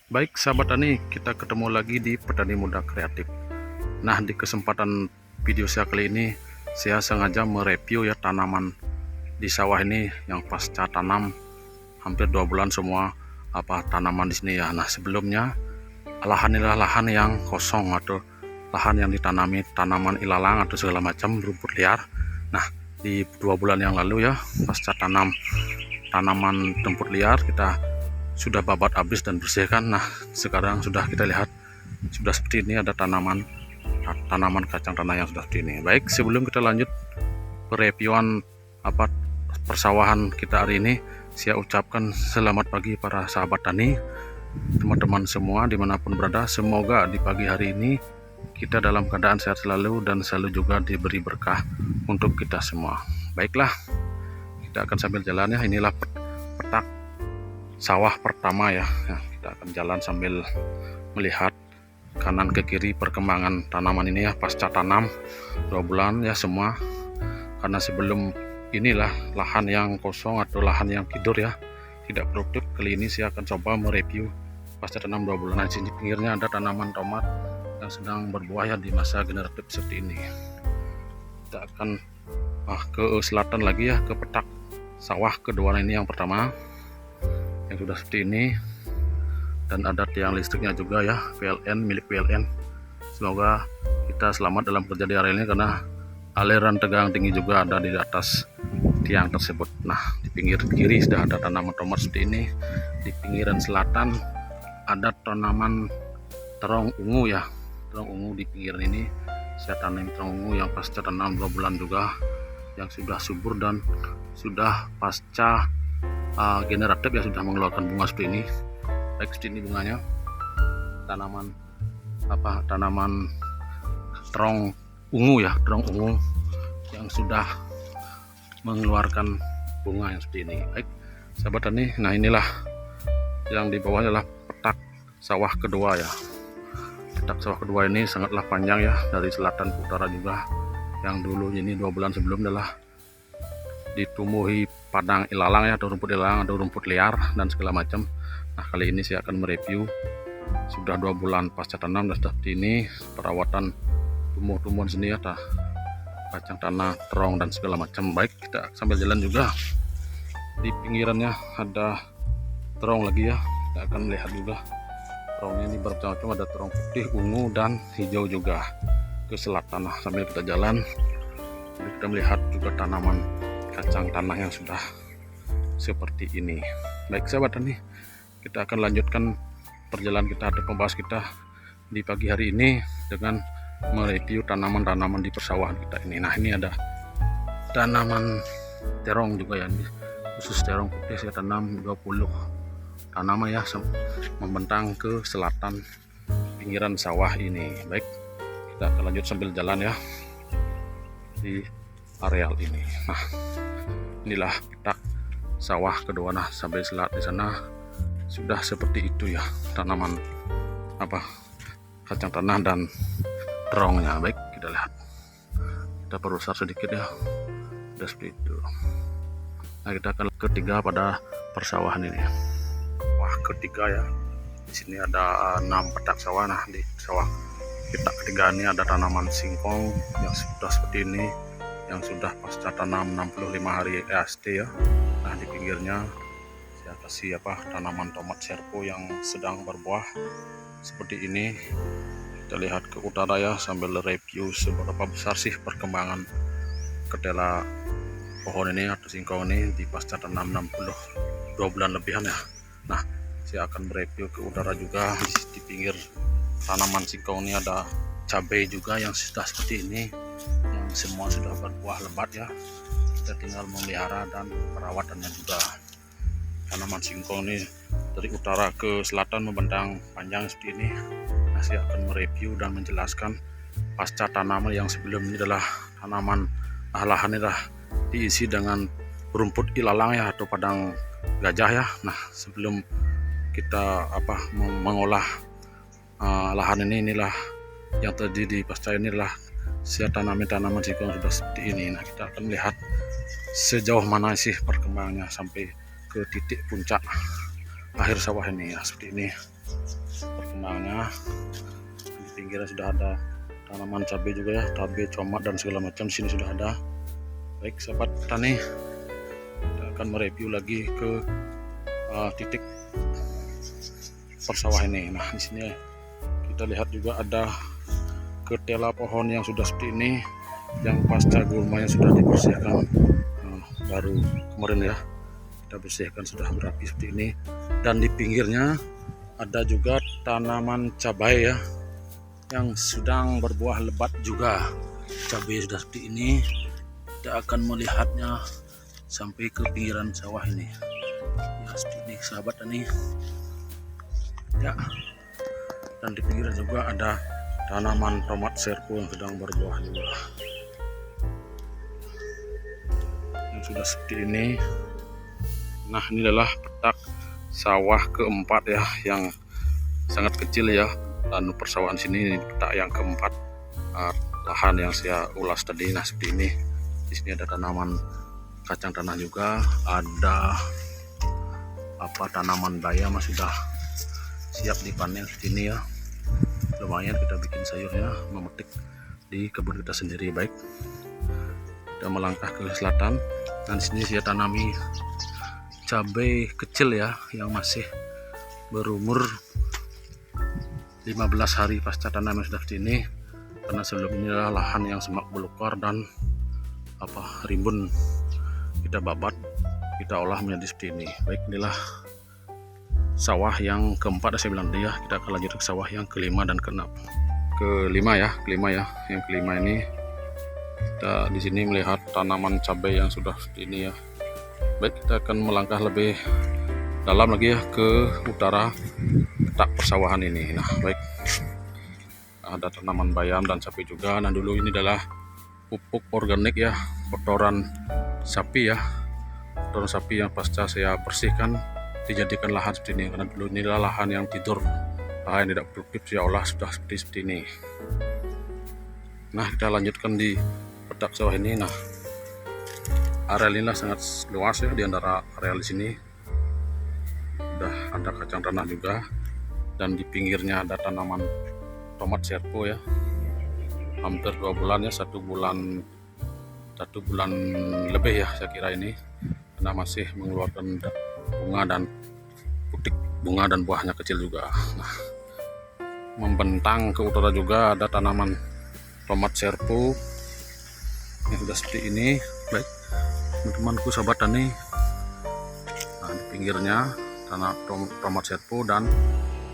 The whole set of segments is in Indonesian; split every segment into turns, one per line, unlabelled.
Baik sahabat tani, kita ketemu lagi di Petani Muda Kreatif. Nah, di kesempatan video saya kali ini, saya sengaja mereview ya tanaman di sawah ini yang pasca tanam hampir 2 bulan semua tanaman di sini ya. Nah, sebelumnya lahan inilah lahan yang kosong atau lahan yang ditanami tanaman ilalang atau segala macam rumput liar. Nah, di 2 bulan yang lalu ya, pasca tanam tanaman rumput liar, kita sudah babat habis dan bersihkan. Nah, sekarang sudah kita lihat sudah seperti ini, ada tanaman kacang tanah yang sudah seperti ini. Baik, sebelum kita lanjut reviewan persawahan kita hari ini, saya ucapkan selamat pagi para sahabat tani, teman-teman semua dimanapun berada. Semoga di pagi hari ini kita dalam keadaan sehat selalu dan selalu juga diberi berkah untuk kita semua. Baiklah, kita akan sambil jalan ya. Inilah petak sawah pertama ya. Kita akan jalan sambil melihat kanan ke kiri perkembangan tanaman ini ya, pasca tanam 2 bulan ya semua. Karena sebelum inilah lahan yang kosong atau lahan yang tidur ya, tidak produktif. Kali ini saya akan coba mereview pasca tanam 2 bulan. Di sini pinggirnya ada tanaman tomat yang sedang berbuah ya di masa generatif seperti ini. Kita akan ke selatan lagi ya, ke petak sawah kedua ini yang pertama yang sudah seperti ini, dan ada tiang listriknya juga ya, PLN, milik PLN. Semoga kita selamat dalam kerja di area ini karena aliran tegang tinggi juga ada di atas tiang tersebut. Nah, di pinggir kiri sudah ada tanaman tomat seperti ini. Di pinggiran selatan ada tanaman terong ungu ya, terong ungu di pinggiran ini. Saya tanam terong ungu yang pasca tanam 2 bulan juga, yang sudah subur dan sudah pasca generatif ya, sudah mengeluarkan bunga seperti ini. Baik, seperti ini bunganya. Tanaman terong ungu ya, terong ungu yang sudah mengeluarkan bunga yang seperti ini. Baik sahabat tani, nah inilah yang di bawah adalah petak sawah kedua ya. Petak sawah kedua ini sangatlah panjang ya, dari selatan ke utara juga. Yang dulu ini 2 bulan sebelum adalah ditumbuhi padang ilalang ya, atau rumput ilalang atau rumput liar dan segala macam. Nah, kali ini saya akan mereview sudah 2 bulan pasca tanam dan seperti ini perawatan tumbuh-tumbuhan sini ya, kacang tanah, terong dan segala macam. Baik, kita sambil jalan juga. Di pinggirannya ada terong lagi ya, kita akan melihat juga terongnya ini bermacam-macam, ada terong putih, ungu dan hijau juga ke selatan. Nah, sambil kita jalan kita melihat juga tanaman kacang tanah yang sudah seperti ini. Baik sahabat tani, kita akan lanjutkan perjalanan kita atau pembahas kita di pagi hari ini dengan mereview tanaman-tanaman di persawahan kita ini. Nah, ini ada tanaman terong juga ya, khusus terong putih saya tanam 20 tanaman ya, membentang ke selatan pinggiran sawah ini. Baik, kita akan lanjut sambil jalan ya di areal ini. Nah, inilah petak sawah kedua. Nah, sampai selat di sana sudah seperti itu ya, tanaman kacang tanah dan terongnya. Baik, kita lihat, kita perbesar sedikit ya, sudah seperti itu. Nah, kita akan ketiga pada persawahan ini. Wah, ketiga ya, di sini ada 6 petak sawah. Nah, di sawah petak ketiga ini ada tanaman singkong yang sudah seperti ini, yang sudah pasca tanam 65 hari EAST ya. Nah, di pinggirnya saya kasih tanaman tomat serpo yang sedang berbuah seperti ini. Kita lihat ke utara ya, sambil review seberapa besar sih perkembangan ketela pohon ini atau singkong ini di pasca tanam 62 bulan lebihan ya. Nah, saya akan mereview ke utara juga. Di pinggir tanaman singkong ini ada cabai juga yang sudah seperti ini, yang semua sudah berbuah lebat ya. Kita tinggal memelihara dan perawatannya juga. Tanaman singkong ini dari utara ke selatan membentang panjang seperti ini. Nah, saya akan mereview dan menjelaskan pasca tanaman yang sebelum ini adalah tanaman lahan ini diisi dengan rumput ilalang ya, atau padang gajah ya. Nah, sebelum kita mengolah lahan ini, inilah yang terjadi di pasca inilah saya tanami tanaman singkong sudah seperti ini. Nah, kita akan melihat sejauh mana sih perkembangannya sampai ke titik puncak akhir sawah ini ya, seperti ini. perkembangannya. Di pinggirnya sudah ada tanaman cabai juga ya, cabai, tomat dan segala macam di sini sudah ada. Baik sahabat tani, kita akan mereview lagi ke titik persawah ini. Nah, di sini kita lihat juga ada ketela pohon yang sudah seperti ini, yang pasca gulma yang sudah dibersihkan baru kemarin ya, kita bersihkan sudah berapi seperti ini. Dan di pinggirnya ada juga tanaman cabai ya, yang sedang berbuah lebat juga. Cabai sudah seperti ini, kita akan melihatnya sampai ke pinggiran sawah ini ya, seperti ini sahabat tani ya. Dan di pinggirnya juga ada tanaman tomat serpo yang sedang berbuah juga, yang sudah seperti ini. Nah, ini adalah petak sawah keempat ya, yang sangat kecil ya. Dan persawahan sini petak yang keempat, lahan yang saya ulas tadi. Nah, seperti ini. Di sini ada tanaman kacang tanah juga, ada tanaman bayam sudah siap dipanen seperti ini ya. Lumayan kita bikin sayurnya, memetik di kebun kita sendiri. Baik, kita melangkah ke selatan. Dan di sini saya tanami cabai kecil ya, yang masih berumur 15 hari pasca tanam yang sudah seperti ini. Karena sebelumnya lahan yang semak belukar dan rimbun, kita babat, kita olah menjadi seperti ini. Baik, inilah sawah yang keempat saya bilang dia. Kita akan lanjut ke sawah yang kelima dan kelima ya. Yang kelima ini kita di sini melihat tanaman cabai yang sudah seperti ini ya. Baik, kita akan melangkah lebih dalam lagi ya ke utara petak persawahan ini. Nah, baik, ada tanaman bayam dan sapi juga. Nah, dulu ini adalah pupuk organik ya, kotoran sapi ya, kotoran sapi yang pasca saya bersihkan dijadikan lahan seperti ini. Karena dulu inilah lahan yang tidur, lahan yang tidak produktif, ya Allah sudah seperti ini. Nah, kita lanjutkan di petak sawah ini. Nah, areal inilah sangat luas ya. Di antara areal di sini sudah ada kacang tanah juga, dan di pinggirnya ada tanaman tomat serpo ya. Hampir 2 bulan ya, 1 bulan lebih ya saya kira ini, karena masih mengeluarkan bunga dan putik bunga dan buahnya kecil juga. Nah, membentang ke utara juga ada tanaman tomat serpo yang sudah seperti ini. Baik teman-temanku sahabat tani, nah, di pinggirnya tanah tomat serpo, dan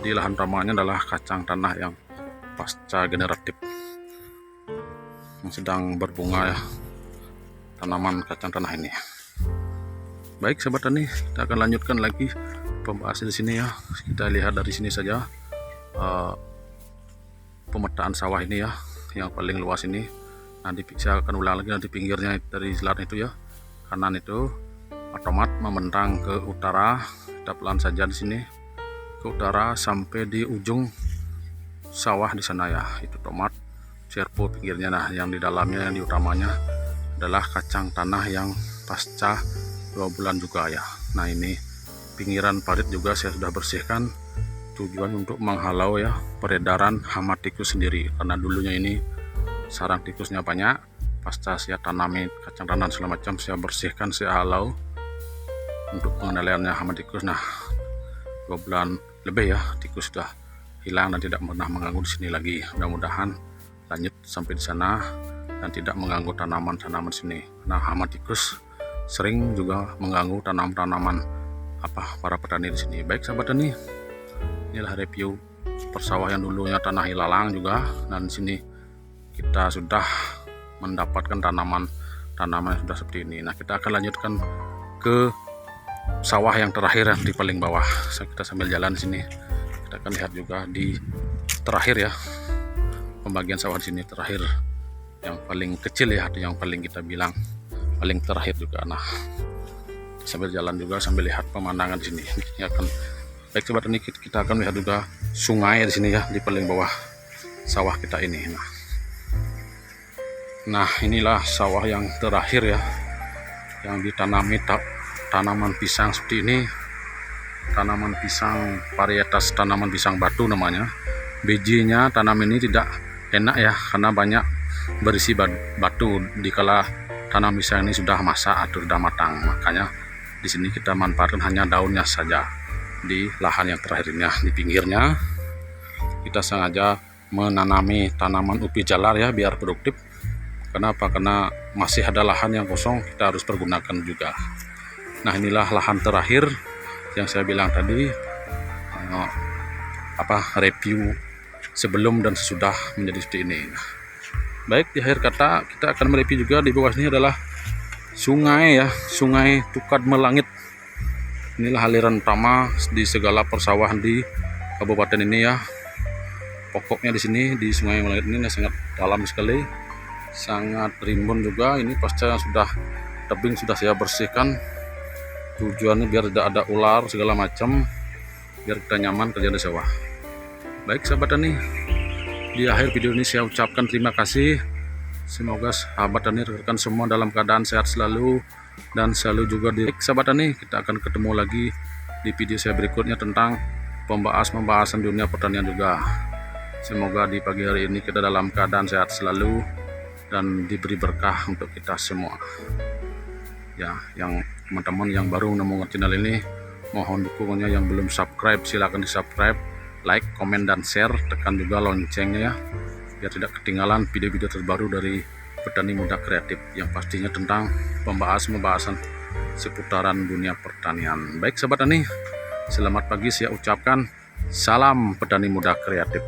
di lahan utamanya adalah kacang tanah yang pasca generatif yang sedang berbunga ya, tanaman kacang tanah ini. Baik sahabat tani, kita akan lanjutkan lagi pembahasan di sini ya. Kita lihat dari sini saja pemetaan sawah ini ya, yang paling luas ini. Nanti saya akan ulang lagi, nanti pinggirnya dari selatan itu ya, kanan itu tomat membentang ke utara. Kita pelan saja di sini ke utara sampai di ujung sawah di sana ya, itu tomat serpo pinggirnya. Nah, yang di dalamnya, yang di utamanya adalah kacang tanah yang pasca 2 bulan juga ya. Nah, ini pinggiran parit juga saya sudah bersihkan, tujuan untuk menghalau ya peredaran hama tikus sendiri. Karena dulunya ini sarang tikusnya banyak, pasca saya tanami kacang tanah segala macam, saya bersihkan, saya halau untuk pengendaliannya hama tikus. Nah, 2 bulan lebih ya, tikus sudah hilang dan tidak pernah mengganggu di sini lagi. Mudah-mudahan lanjut sampai di sana dan tidak mengganggu tanaman-tanaman sini. Nah, hama tikus sering juga mengganggu tanaman-tanaman para petani di sini. Baik sahabat tani, inilah review persawah yang dulunya tanah ilalang juga, dan di sini kita sudah mendapatkan tanaman yang sudah seperti ini. Nah, kita akan lanjutkan ke sawah yang terakhir yang di paling bawah. Kita sambil jalan di sini, kita akan lihat juga di terakhir ya, pembagian sawah di sini terakhir, yang paling kecil ya, atau yang paling kita bilang paling terakhir juga. Nah, sambil jalan juga sambil lihat pemandangan di sini ya kan. Baik sobat tani, kita akan lihat juga sungai di sini ya, di paling bawah sawah kita ini. Nah, inilah sawah yang terakhir ya, yang ditanami tanaman pisang seperti ini. tanaman pisang, varietas tanaman pisang batu namanya. Bijinya tanam ini tidak enak ya, karena banyak berisi batu dikala tanam pisang ini sudah masak atau sudah matang. Makanya di sini kita manfaatkan hanya daunnya saja. Di lahan yang terakhir ini, di pinggirnya kita sengaja menanami tanaman ubi jalar ya, biar produktif. Kenapa? Karena masih ada lahan yang kosong, kita harus pergunakan juga. Nah, inilah lahan terakhir yang saya bilang tadi, review sebelum dan sesudah menjadi seperti ini. Baik, di akhir kata kita akan mereview juga. Di bawah sini adalah sungai ya, Sungai Tukad Melangit. Inilah aliran utama di segala persawahan di kabupaten ini ya. Pokoknya di sini di Sungai Melangit ini sangat dalam sekali, sangat rimbun juga. Ini pasca yang sudah tebing sudah saya bersihkan. Tujuannya biar tidak ada ular segala macam, biar kita nyaman kerja di sawah. Baik sahabat tani, di akhir video ini saya ucapkan terima kasih. Semoga sahabat tani rekan semua dalam keadaan sehat selalu dan selalu juga di sahabat tani. Kita akan ketemu lagi di video saya berikutnya tentang pembahasan dunia pertanian juga. Semoga di pagi hari ini kita dalam keadaan sehat selalu dan diberi berkah untuk kita semua. Ya, yang teman-teman yang baru menemukan channel ini, mohon dukungannya. Yang belum subscribe silahkan di subscribe, like, komen, dan share. Tekan juga loncengnya ya, biar tidak ketinggalan video-video terbaru dari Petani Muda Kreatif yang pastinya tentang pembahasan seputaran dunia pertanian. Baik sahabat tani, selamat pagi saya ucapkan. Salam Petani Muda Kreatif.